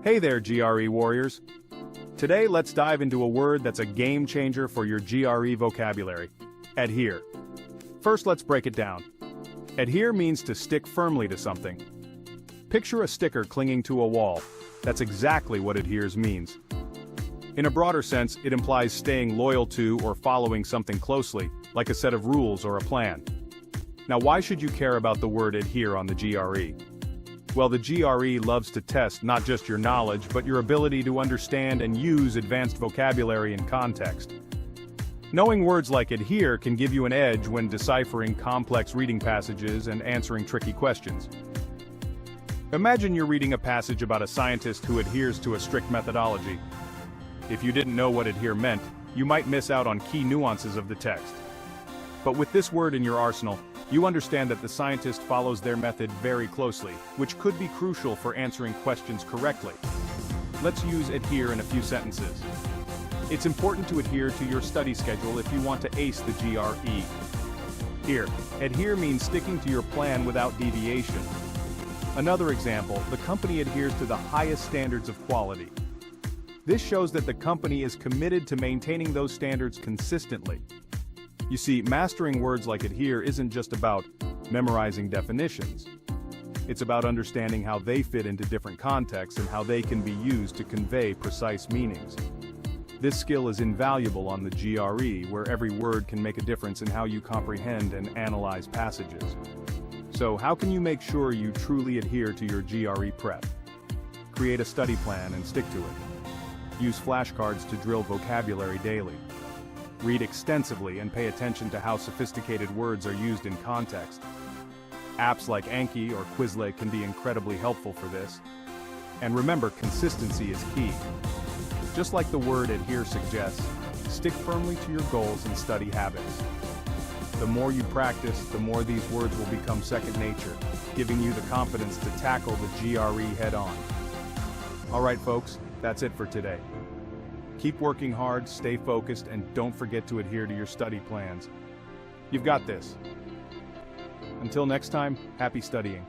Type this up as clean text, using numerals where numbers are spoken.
Hey there, GRE warriors. Today, let's dive into a word that's a game changer for your GRE vocabulary: adhere. First, let's break it down. Adhere means to stick firmly to something. Picture a sticker clinging to a wall. That's exactly what adheres means. In a broader sense, it implies staying loyal to or following something closely, like a set of rules or a plan. Now, why should you care about the word adhere on the GRE? Well, the GRE loves to test not just your knowledge, but your ability to understand and use advanced vocabulary in context. Knowing words like adhere can give you an edge when deciphering complex reading passages and answering tricky questions. Imagine you're reading a passage about a scientist who adheres to a strict methodology. If you didn't know what adhere meant, you might miss out on key nuances of the text. But with this word in your arsenal, you understand that the scientist follows their method very closely, which could be crucial for answering questions correctly. Let's use adhere in a few sentences. It's important to adhere to your study schedule if you want to ace the GRE. Here, adhere means sticking to your plan without deviation. Another example, the company adheres to the highest standards of quality. This shows that the company is committed to maintaining those standards consistently. You see, mastering words like adhere isn't just about memorizing definitions. It's about understanding how they fit into different contexts and how they can be used to convey precise meanings. This skill is invaluable on the GRE, where every word can make a difference in how you comprehend and analyze passages. So, how can you make sure you truly adhere to your GRE prep? Create a study plan and stick to it. Use flashcards to drill vocabulary daily. Read extensively and pay attention to how sophisticated words are used in context. Apps like Anki or Quizlet can be incredibly helpful for this. And remember, consistency is key. Just like the word adhere suggests, stick firmly to your goals and study habits. The more you practice, the more these words will become second nature, giving you the confidence to tackle the GRE head-on. All right, folks, that's it for today. Keep working hard, stay focused, and don't forget to adhere to your study plans. You've got this. Until next time, happy studying.